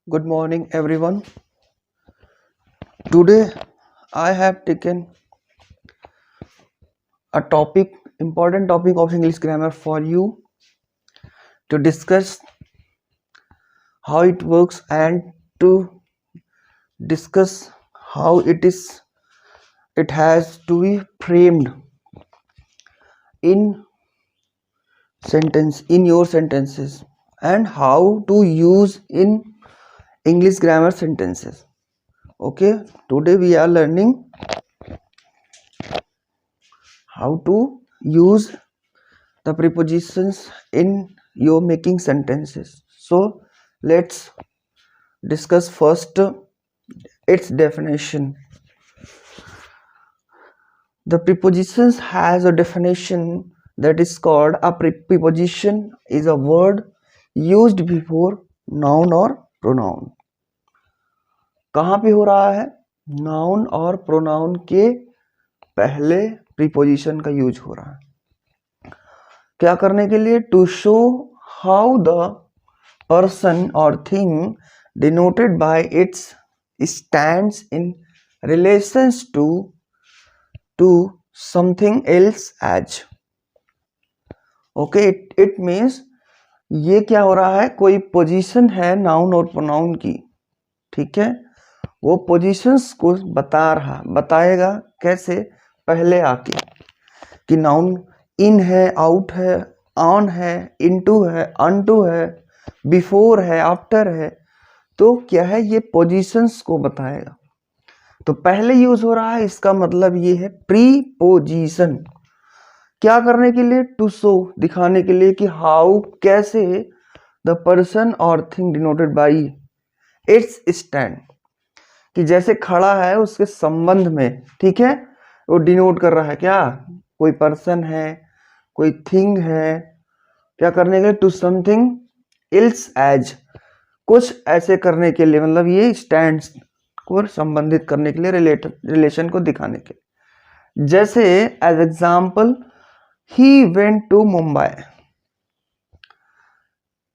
Good morning, everyone. Today, I have taken a important topic of English grammar for you to discuss how it works and to discuss how it has to be framed in in your sentences and how to use in English grammar sentences. Okay, today we are learning how to use the prepositions in your making sentences. So let's discuss first its definition. The prepositions has a definition that is called a preposition is a word used before noun or pronoun. कहाँ पे हो रहा है? Noun और pronoun के पहले preposition का use हो रहा है. क्या करने के लिए? To show how the person और thing denoted by its stands in relations to something else as. Okay, it means ये क्या हो रहा है, कोई पोजीशन है नाउन और प्रोनाउन की, ठीक है, वो पोजीशंस को बताएगा कैसे, पहले आके कि नाउन इन है, आउट है, ऑन है, इनटू है, अनटू है, बिफोर है, आफ्टर है, तो क्या है, ये पोजीशंस को बताएगा. तो पहले यूज हो रहा है, इसका मतलब ये है प्रीपोजिशन. क्या करने के लिए? टू शो, दिखाने के लिए कि हाउ, कैसे, द पर्सन और thing denoted by its stand, कि जैसे खड़ा है उसके संबंध में, ठीक है, वो डिनोट कर रहा है क्या, कोई पर्सन है, कोई थिंग है. क्या करने के लिए? टू समथिंग एल्स एज, कुछ ऐसे करने के लिए, मतलब ये स्टैंड्स को संबंधित करने के लिए, रिलेशन को दिखाने के लिए. जैसे as example, he went to Mumbai.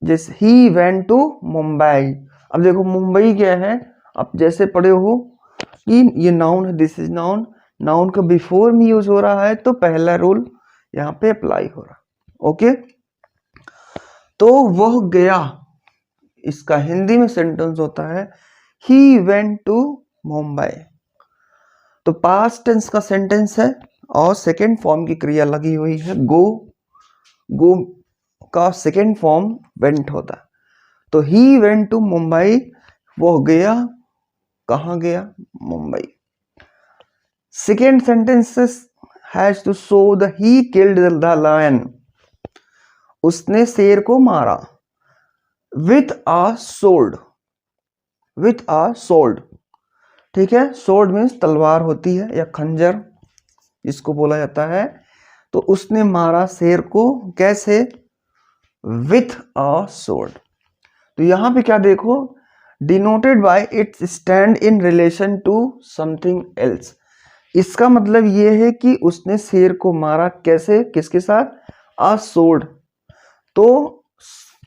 जैसे ही वेंट टू मुंबई, अब देखो मुंबई क्या है, अब जैसे पढ़े हो कि ये नाउन है, दिस इज नाउन, नाउन का बिफोर में यूज हो रहा है, तो पहला रूल यहाँ पे अप्लाई हो रहा. ओके, तो वह गया, इसका हिंदी में सेंटेंस होता है ही वेंट टू मुंबई. तो पास्ट टेंस का सेंटेंस है और सेकेंड फॉर्म की क्रिया लगी हुई है गो. गो का सेकेंड फॉर्म वेंट होता है. तो ही वेंट टू मुंबई, वो गया, कहाँ गया? Mumbai. Second sentence has to show the he killed the lion, उसने शेर को मारा. With a sword, with a sword, ठीक है, सोल्ड मीन्स तलवार होती है या खंजर जिसको बोला जाता है. तो उसने मारा शेर को, कैसे? With a sword. तो यहां पे क्या देखो, denoted by its stand in relation to something else. इसका मतलब ये है कि उसने शेर को मारा, कैसे, किसके साथ? अ सोल्ड. तो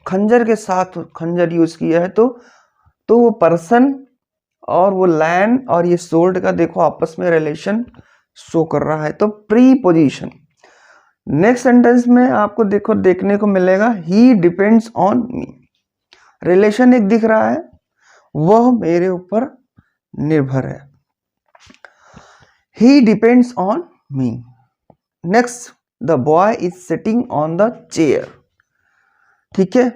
खंजर के साथ खंजर यूज किया है, तो वो पर्सन और वो लैन और ये सोल्ड का देखो आपस में रिलेशन शो कर रहा है, तो प्रीपोजिशन. नेक्स्ट सेंटेंस में आपको देखो देखने को मिलेगा he depends on me. Relation एक दिख रहा है, वह मेरे ऊपर निर्भर है. He depends on me. Next, the boy is sitting on the chair. ठीक है,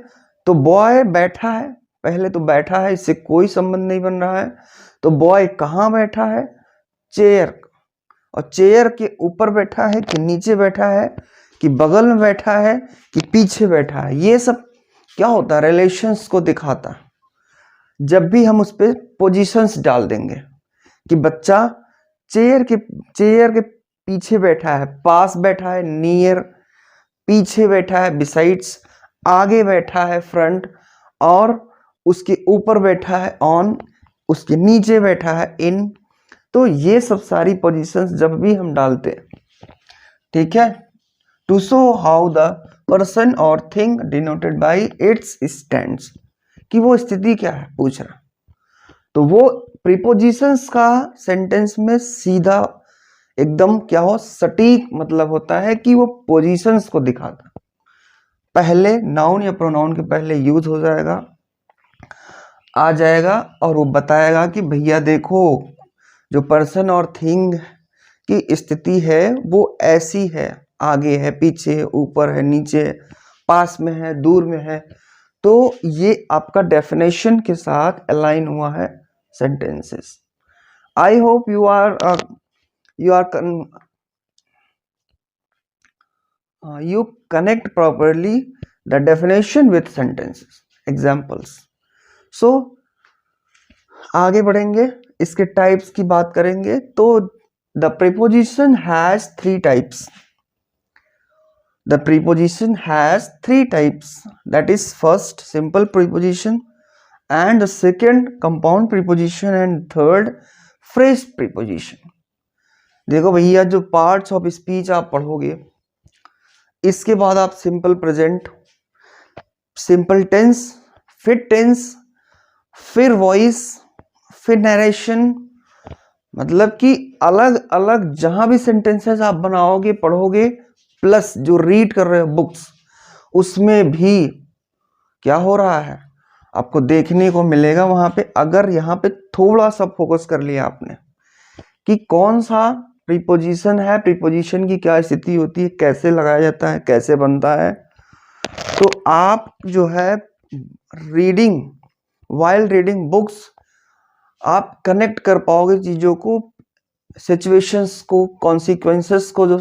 तो बॉय बैठा है, पहले तो बैठा है, इससे कोई संबंध नहीं बन रहा है. तो बॉय कहाँ बैठा है? चेयर. और चेयर के ऊपर बैठा है कि नीचे बैठा है, कि बगल में बैठा है, कि पीछे बैठा है, ये सब क्या होता है? रिलेशंस को दिखाता है. जब भी हम उस पर पोजीशंस डाल देंगे कि बच्चा चेयर के पीछे बैठा है, पास बैठा है, नियर, पीछे बैठा है, बिसाइड्स, आगे बैठा है, फ्रंट, और उसके ऊपर बैठा है, ऑन, उसके नीचे बैठा है, इन. तो ये सब सारी पोजीशंस जब भी हम डालते हैं, ठीक है, to show how the person और thing denoted by its stands, कि वो स्थिति क्या है पूछ रहा। तो वो प्रीपोजिशंस का सेंटेंस में सीधा एकदम क्या हो, सटीक मतलब होता है कि वो पोजीशंस को दिखाता, पहले नाउन या प्रोनाउन के पहले यूज हो जाएगा, आ जाएगा और वो बताएगा कि भैया देखो जो पर्सन और थिंग की स्थिति है वो ऐसी है, आगे है, पीछे है, ऊपर है, नीचे है, पास में है, दूर में है। तो ये आपका डेफिनेशन के साथ अलाइन हुआ है sentences. I hope you are you connect properly the definition with sentences examples. So आगे बढ़ेंगे, इसके टाइप्स की बात करेंगे। तो the preposition has three types. The preposition has three types, that is first simple preposition, and the second compound preposition, and third phrase preposition. देखो भैया जो पार्ट्स ऑफ स्पीच आप पढ़ोगे, इसके बाद आप सिंपल प्रेजेंट, सिंपल टेंस, फिर tense, फिर वॉइस, फिर नरेशन, मतलब कि अलग अलग जहां भी सेंटेंसेस आप बनाओगे पढ़ोगे, प्लस जो रीड कर रहे हो बुक्स, उसमें भी क्या हो रहा है आपको देखने को मिलेगा वहां पे। अगर यहाँ पे थोड़ा सा फोकस कर लिया आपने कि कौन सा प्रीपोजिशन है, प्रीपोजिशन की क्या स्थिति होती है, कैसे लगाया जाता है, कैसे बनता है, तो आप जो है रीडिंग, वाइल रीडिंग बुक्स, आप कनेक्ट कर पाओगे चीज़ों को, सिचुएशंस को, कॉन्सिक्वेंसेस को, जो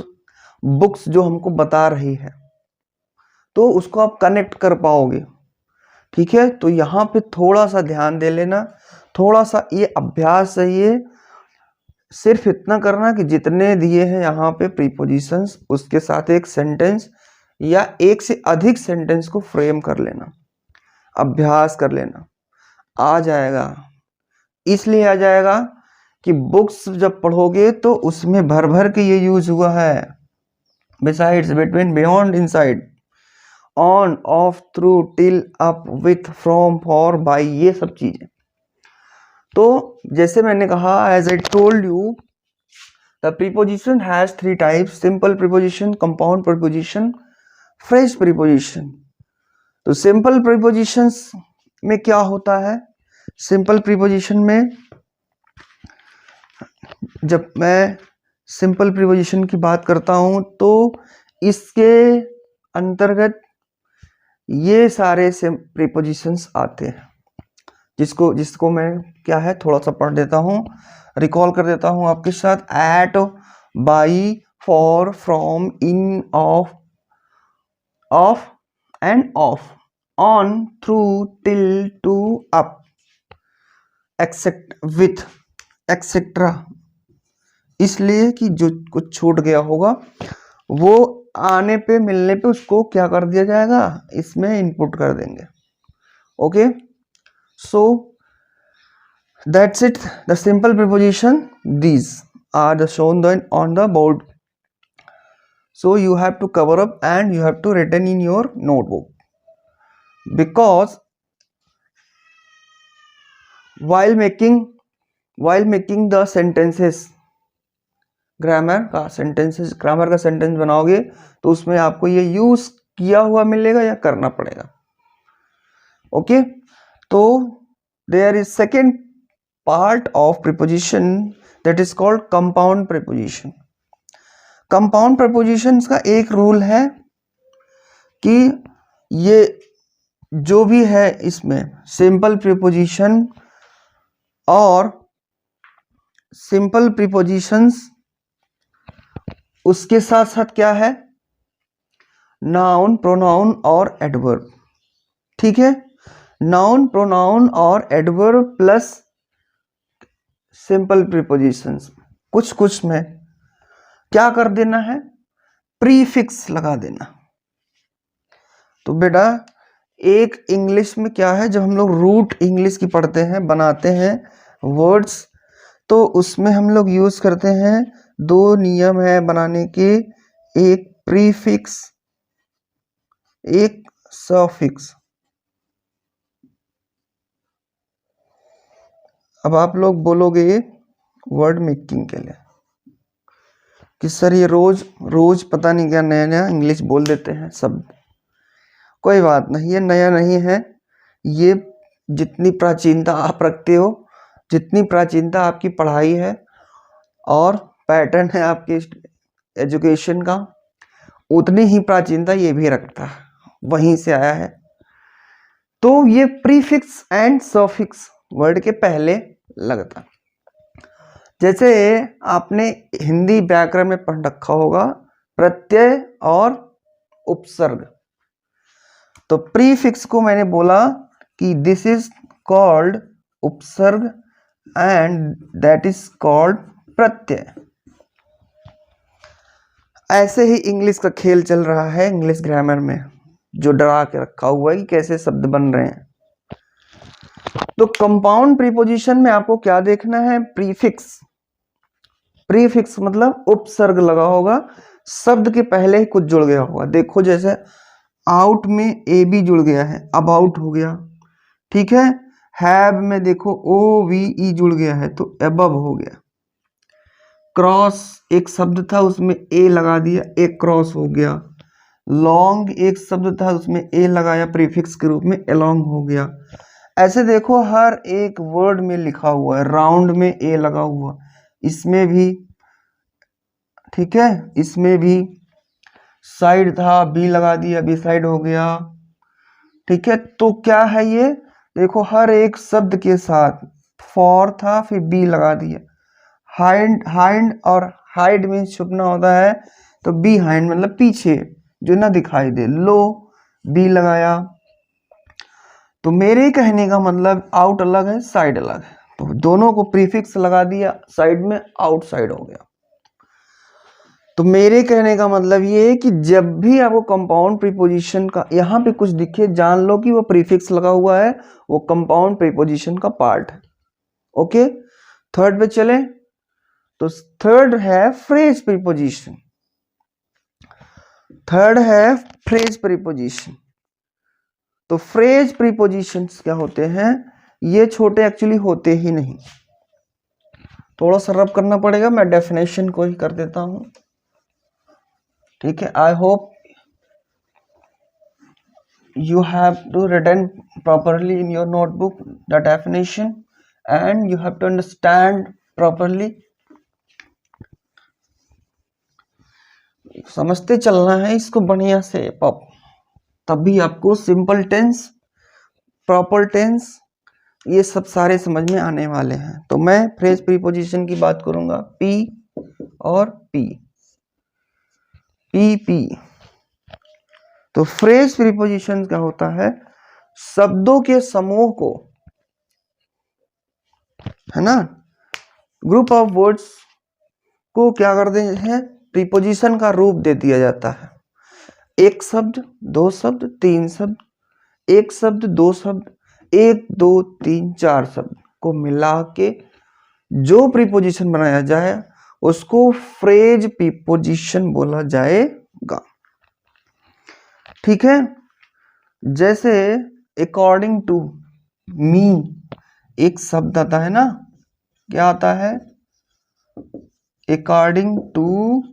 बुक्स जो हमको बता रही है, तो उसको आप कनेक्ट कर पाओगे। ठीक है, तो यहाँ पे थोड़ा सा ध्यान दे लेना, थोड़ा सा ये अभ्यास है, ये सिर्फ इतना करना कि जितने दिए हैं यहाँ पे प्रीपोजिशंस, उसके साथ एक सेंटेंस या एक से अधिक सेंटेंस को फ्रेम कर लेना, अभ्यास कर लेना, आ जाएगा। इसलिए आ जाएगा कि बुक्स जब पढ़ोगे तो उसमें भर भर के ये यूज हुआ है, besides, between, beyond, inside, on, off, through, till, up, with, from, for, by, ये सब चीजें। तो जैसे मैंने कहा, as I told you, the preposition has three types, simple preposition, compound preposition, phrase preposition. तो सिंपल प्रीपोजिशंस में क्या होता है, सिंपल प्रीपोजिशन में जब मैं सिंपल प्रीपोजिशन की बात करता हूं तो इसके अंतर्गत ये सारे प्रीपोजिशंस आते हैं, जिसको मैं क्या है थोड़ा सा पढ़ देता हूं, रिकॉल कर देता हूं आपके साथ। At, by, for, from, in, of and off, on, through, till, to, up, except, with, etcetera. इसलिए कि जो कुछ छूट गया होगा वो आने पे, मिलने पे उसको क्या कर दिया जाएगा, इसमें इनपुट कर देंगे। Okay, so that's it, the simple preposition, these are the shown on the board, so you have to cover up and you have to written in your notebook, because while making the sentences, grammar का sentence बनाओगे तो उसमें आपको ये use किया हुआ मिलेगा या करना पड़ेगा। ओके, तो there is second part of preposition, that is called compound preposition. Compound prepositions का एक रूल है कि ये जो भी है इसमें सिंपल प्रीपोजिशन और सिंपल प्रीपोजिशंस, उसके साथ साथ क्या है, नाउन, प्रोनाउन और एडवर्ब। ठीक है, नाउन, प्रोनाउन और एडवर्ब प्लस सिंपल प्रीपोजिशंस, कुछ में क्या कर देना है, प्रीफिक्स लगा देना। तो बेटा एक इंग्लिश में क्या है, जब हम लोग रूट इंग्लिश की पढ़ते हैं, बनाते हैं वर्ड्स, तो उसमें हम लोग यूज करते हैं, दो नियम है बनाने के, एक अब आप लोग बोलोगे वर्ड मेकिंग के लिए कि सर ये रोज रोज पता नहीं क्या नया नया इंग्लिश बोल देते हैं शब्द। कोई बात नहीं, ये नया नहीं है। ये जितनी प्राचीनता आप रखते हो, जितनी प्राचीनता आपकी पढ़ाई है और पैटर्न है आपके एजुकेशन का, उतनी ही प्राचीनता ये भी रखता है, वहीं से आया है। तो ये प्रीफिक्स एंड सफिक्स वर्ड के पहले लगता। जैसे आपने हिंदी व्याकरण में पढ़ रखा होगा प्रत्यय और उपसर्ग। तो प्रीफिक्स को मैंने बोला कि दिस इज कॉल्ड उपसर्ग एंड दैट इज कॉल्ड प्रत्यय। ऐसे ही इंग्लिश का खेल चल रहा है इंग्लिश ग्रामर में, जो डरा के रखा हुआ है कि कैसे शब्द बन रहे हैं। तो कंपाउंड प्रीपोजिशन में आपको क्या देखना है? प्रीफिक्स। प्रीफिक्स मतलब उपसर्ग लगा होगा, शब्द के पहले ही कुछ जुड़ गया होगा। देखो जैसे आउट में ए बी जुड़ गया है, अबाउट हो गया, ठीक है। हैव में देखो ओ वी ई जुड़ गया है तो अबव हो गया। क्रॉस एक शब्द था उसमें ए लगा दिया, एक क्रॉस हो गया। लॉन्ग एक शब्द था उसमें ए लगाया प्रीफिक्स के रूप में, अलोंग हो गया। ऐसे देखो हर एक वर्ड में लिखा हुआ है। राउंड में ए लगा हुआ, इसमें भी, ठीक है, इसमें भी। साइड था बी लगा दिया, बी साइड हो गया, ठीक है। तो क्या है ये? देखो हर एक शब्द के साथ फॉर था फिर बी लगा दिया। हाइंड, हाइंड और हाइड मीन्स छुपना होता है, तो बी हाइंड मतलब पीछे जो ना दिखाई दे। लो बी लगाया। तो मेरे कहने का मतलब आउट अलग है साइड अलग है, तो दोनों को प्रीफिक्स लगा दिया, साइड में आउटसाइड हो गया। तो मेरे कहने का मतलब ये है कि जब भी आपको कंपाउंड प्रीपोजिशन का यहाँ पे कुछ दिखे, जान लो कि वो प्रीफिक्स लगा हुआ है, वो कंपाउंड प्रीपोजिशन का पार्ट है। ओके, थर्ड पे चले। तो थर्ड है फ्रेज प्रीपोजिशन। थर्ड है फ्रेज प्रीपोजिशन। तो फ्रेज प्रीपोजिशंस क्या होते हैं? ये छोटे एक्चुअली होते ही नहीं, थोड़ा सा रब करना पड़ेगा। मैं डेफिनेशन को ही कर देता हूं, ठीक है। I hope you have to written properly in your notebook the definition and you have to understand properly। समझते चलना है इसको बढ़िया से, तभी आपको सिंपल टेंस, प्रॉपर टेंस, ये सब सारे समझ में आने वाले हैं। तो मैं फ्रेज प्रीपोजिशन की बात करूंगा, पी और पी, पी पी। तो फ्रेज प्रीपोजिशन क्या होता है? शब्दों के समूह को, है ना, ग्रुप ऑफ वर्ड्स को क्या कर देते हैं? प्रीपोजिशन का रूप दे दिया जाता है। एक शब्द, दो शब्द, तीन शब्द, एक शब्द, दो शब्द, एक दो तीन चार शब्द को मिला के जो प्रीपोजिशन बनाया जाए उसको फ्रेज प्रीपोजिशन बोला जाएगा, ठीक है। जैसे अकॉर्डिंग टू मी एक शब्द आता है ना, क्या आता है? अकॉर्डिंग टू,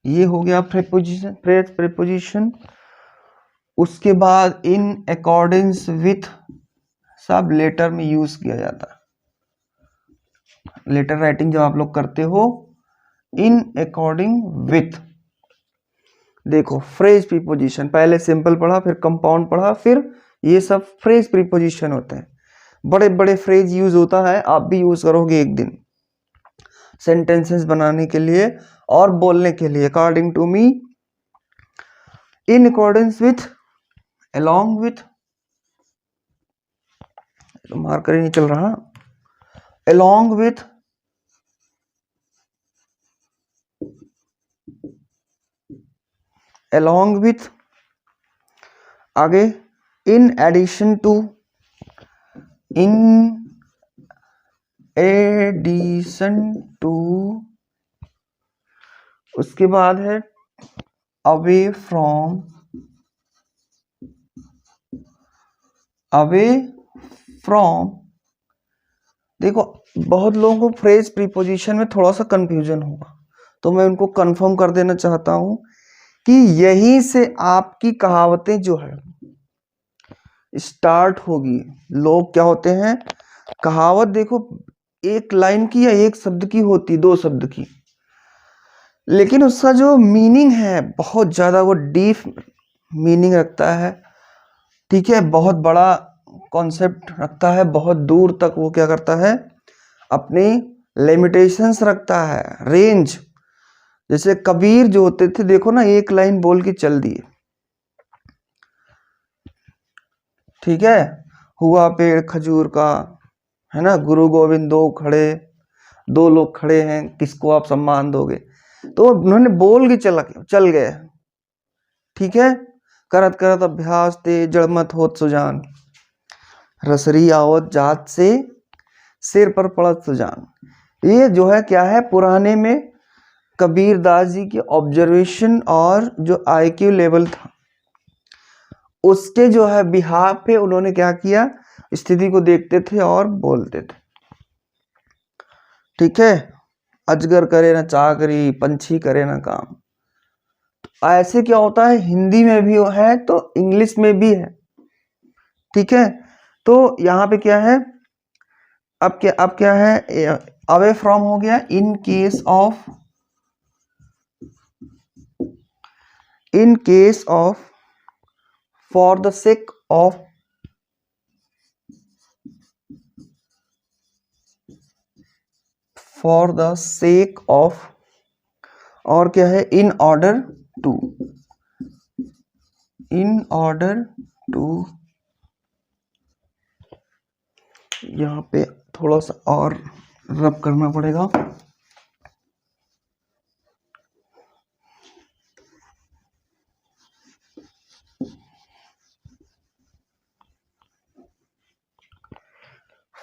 ये हो गया प्रीपोजिशन, फ्रेज प्रीपोजिशन। उसके बाद इन अकॉर्डेंस विथ सब लेटर में यूज किया जाता है। लेटर राइटिंग जब आप लोग करते हो, इन अकॉर्डिंग विथ, देखो फ्रेज प्रीपोजिशन, पहले सिंपल पढ़ा, फिर कंपाउंड पढ़ा, फिर ये सब फ्रेज प्रीपोजिशन होते हैं। बड़े बड़े फ्रेज यूज होता है, आप भी यूज करोगे एक दिन सेंटेंसेस बनाने के लिए और बोलने के लिए। According to me, in accordance with, along with, marker ही नहीं चल रहा, अलोंग विथ, अलोंग विथ, आगे in addition to, in addition to, उसके बाद है अवे फ्रॉम, अवे फ्रॉम, देखो बहुत लोगों को फ्रेज प्रीपोजिशन में थोड़ा सा कंफ्यूजन होगा, तो मैं उनको कंफर्म कर देना चाहता हूं कि यहीं से आपकी कहावतें जो है स्टार्ट होगी। लोग क्या होते हैं, कहावत देखो एक लाइन की या एक शब्द की होती, दो शब्द की, लेकिन उसका जो मीनिंग है बहुत ज्यादा वो डीप मीनिंग रखता है। ठीक है, बहुत बड़ा कॉन्सेप्ट रखता है, बहुत दूर तक वो क्या करता है, अपनी लिमिटेशंस रखता है, रेंज। जैसे कबीर जो होते थे, देखो ना एक लाइन बोल के चल दिए। ठीक है, हुआ पेड़ खजूर का, है ना, गुरु गोविंद दो लोग खड़े हैं, किसको आप सम्मान दोगे, तो उन्होंने बोल के चल गए। ठीक है, करत करत अभ्यास ते जड़मत होत सुजान, रसरी आवत जात से सिर पर पड़त सुजान। ये जो है क्या है, पुराने में कबीर दास जी की ऑब्जर्वेशन और जो आईक्यू लेवल था उसके जो है बिहार पे उन्होंने क्या किया, स्थिति को देखते थे और बोलते थे। ठीक है, अजगर करे ना चाकरी, पंछी करे ना काम। ऐसे क्या होता है, हिंदी में भी है तो इंग्लिश में भी है। ठीक है, तो यहाँ पे क्या है, अब क्या है, अवे फ्रॉम हो गया, in case of for the sake of, for the sake of, और क्या है, इन ऑर्डर टू, यहाँ पे थोड़ा सा और रब करना पड़ेगा।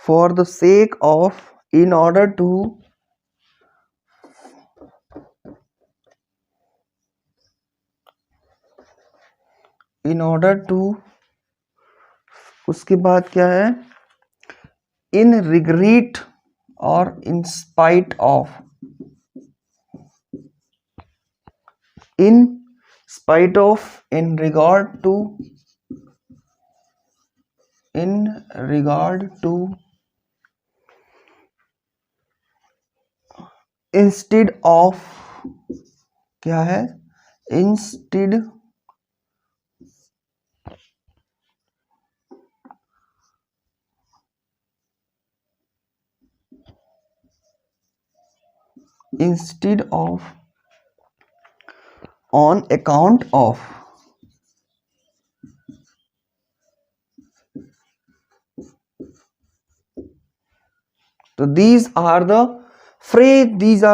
For the sake of, in order to, उसके बाद क्या है, इन रिग्रेट और in spite of, in spite of, in regard to, instead of, क्या है, instead of, on account of. तो these are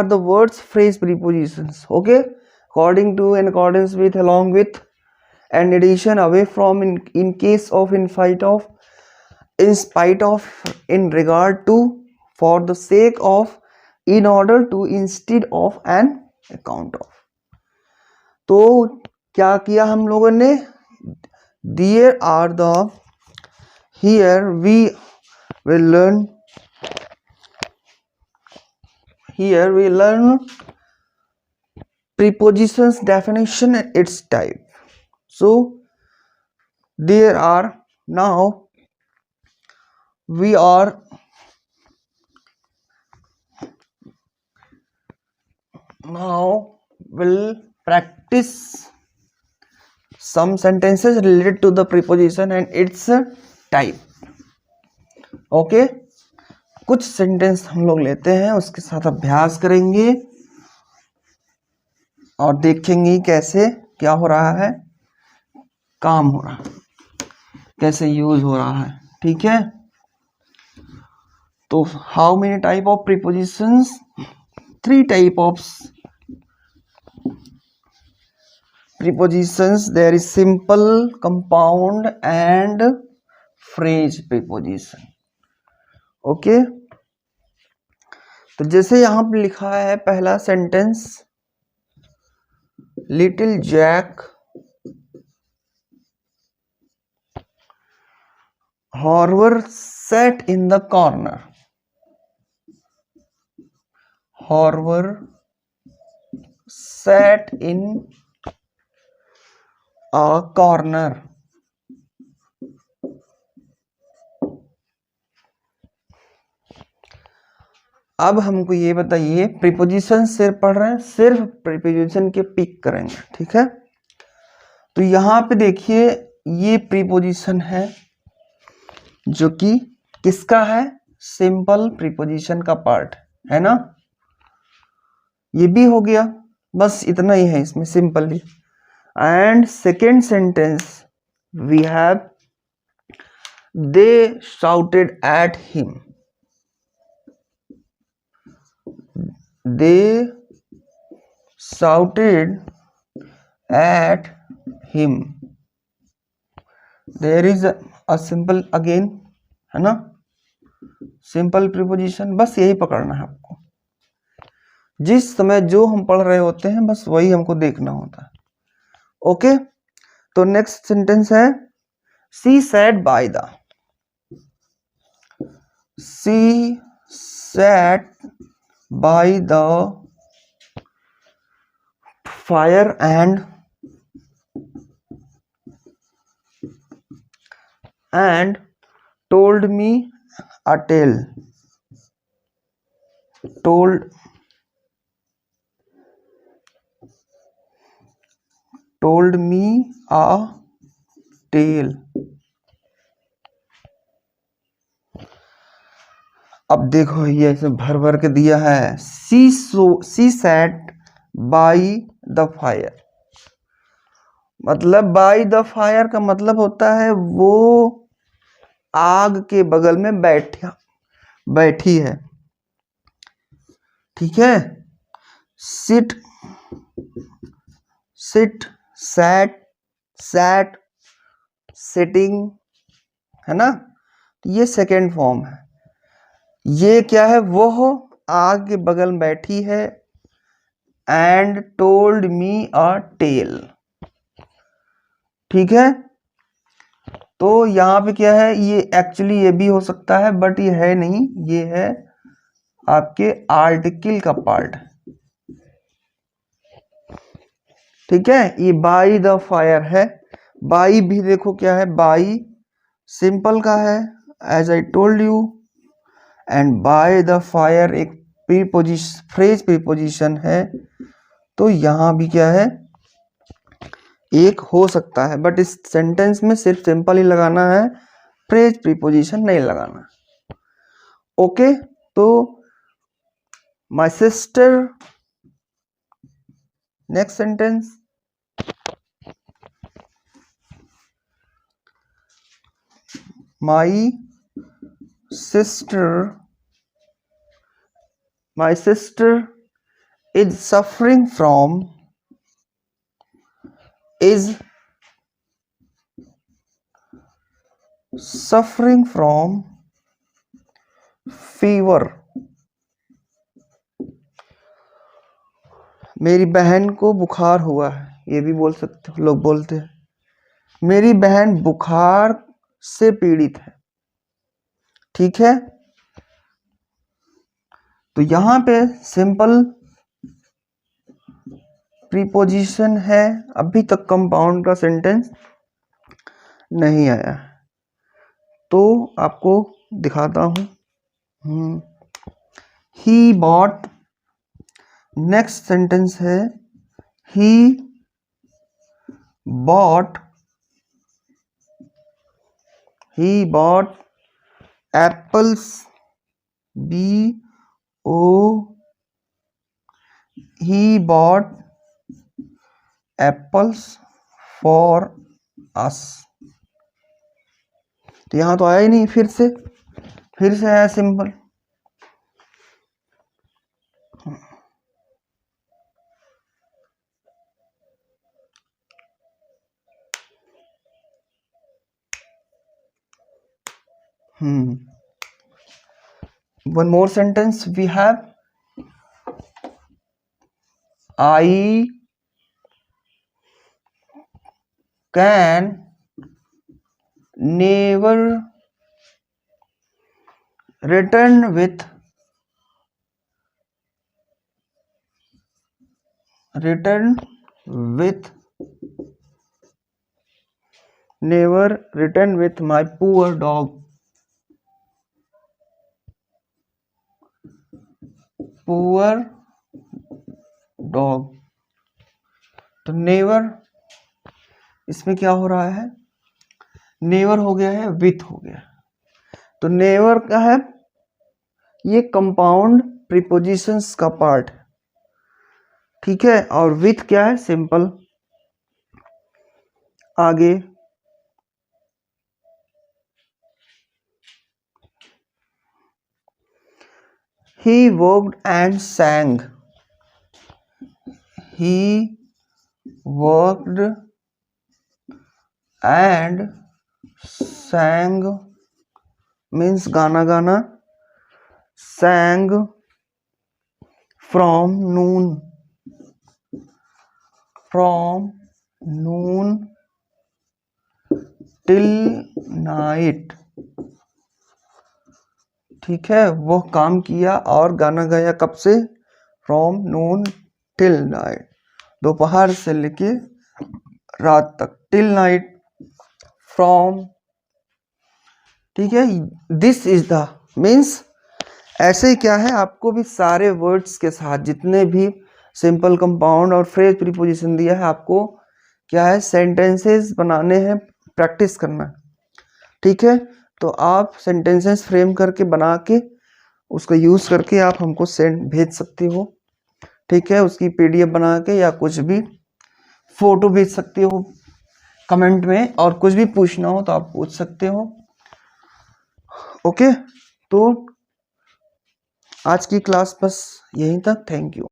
the words phrase prepositions. Okay, according to, in accordance with, along with, and addition, away from, in case of, in spite of, in spite of, in regard to, for the sake of, in order to, instead of, and account of। तो क्या किया हम लोगों ने, there are the, here we will learn prepositions definition and its type. So there are, now we are will practice some sentences related to the preposition and its type. Okay, कुछ sentence हम लोग लेते हैं, उसके साथ अभ्यास करेंगे और देखेंगे कैसे क्या हो रहा है, काम हो रहा है, कैसे यूज हो रहा है। ठीक है, तो how many type of prepositions, 3 type of prepositions. There is simple, compound and phrase preposition. Okay, तो जैसे यहाँ पे लिखा है पहला सेंटेंस, लिटिल जैक हॉर्वर sat in the corner. Forward sat in a corner. अब हमको ये बताइए, प्रीपोजिशन सिर्फ पढ़ रहे हैं, सिर्फ प्रीपोजिशन के पिक करेंगे, ठीक है। तो यहाँ पे देखिए ये प्रीपोजिशन है जो कि किसका है, सिंपल प्रीपोजिशन का पार्ट है ना। ये भी हो गया, बस इतना ही है इसमें simply. And second sentence we have they shouted at him, they shouted at him. There is a simple again, है ना, सिंपल प्रीपोजिशन। बस यही पकड़ना है आपको, जिस समय जो हम पढ़ रहे होते हैं बस वही हमको देखना होता है। ओके, तो नेक्स्ट सेंटेंस है she sat by the, she sat by the fire and told me a tale, told me a tale। अब देखो ये ऐसे भर भर के दिया है, she sat by the fire, मतलब बाई द फायर का मतलब होता है वो आग के बगल में बैठी है, ठीक है। सिट सैट सैट सिटिंग, है ना, ये सेकेंड फॉर्म है। ये क्या है, वो आग के बगल में बैठी है and told me a tale, ठीक है। तो यहाँ पे क्या है, ये एक्चुअली ये भी हो सकता है बट ये है नहीं, ये है आपके आर्टिकल का पार्ट, ठीक है। ये बाई द फायर है, बाई भी देखो क्या है, बाई सिंपल का है as I told you, and by the fire एक फ्रेज प्रीपोजिशन है, तो यहां भी क्या है, एक हो सकता है, बट इस सेंटेंस में सिर्फ सिंपल ही लगाना है, फ्रेज प्रीपोजिशन नहीं लगाना। ओके, तो my sister, next sentence my sister is suffering from fever। मेरी बहन को बुखार हुआ है, ये भी बोल सकते हो, लोग बोलते हैं मेरी बहन बुखार से पीड़ित है, ठीक है। तो यहां पे सिंपल प्रीपोजिशन है, अभी तक कंपाउंड का सेंटेंस नहीं आया, तो आपको दिखाता हूं। ही बॉट, नेक्स्ट सेंटेंस है he bought apples, he bought apples for us। तो यहां तो आया ही नहीं, फिर से आया simple. One more sentence we have, I can never return with return with never return with my poor dog, poor dog. तो नेवर इसमें क्या हो रहा है, नेवर हो गया है विथ हो गया। तो नेवर क्या है, ये कंपाउंड प्रीपोजिशंस का पार्ट है, ठीक है। और विथ क्या है, सिंपल। आगे he worked and sang, he worked and sang means गाना गाना, sang from noon till night, ठीक है। वो काम किया और गाना गाया कब से, फ्रॉम नून टिल नाइट, दोपहर से लेके रात तक, टिल नाइट, फ्रॉम, ठीक है। दिस इज द मीन्स, ऐसे ही क्या है, आपको भी सारे वर्ड्स के साथ जितने भी सिंपल कंपाउंड और फ्रेज प्रीपोजिशन दिया है, आपको क्या है, सेंटेंसेस बनाने हैं, प्रैक्टिस करना है, ठीक है। तो आप सेंटेंसेस फ्रेम करके बना के उसका यूज करके आप हमको सेंड भेज सकते हो, ठीक है। उसकी पीडीएफ बना के या कुछ भी फोटो भेज सकते हो कमेंट में, और कुछ भी पूछना हो तो आप पूछ सकते हो, ओके। तो आज की क्लास बस यहीं तक, थैंक यू।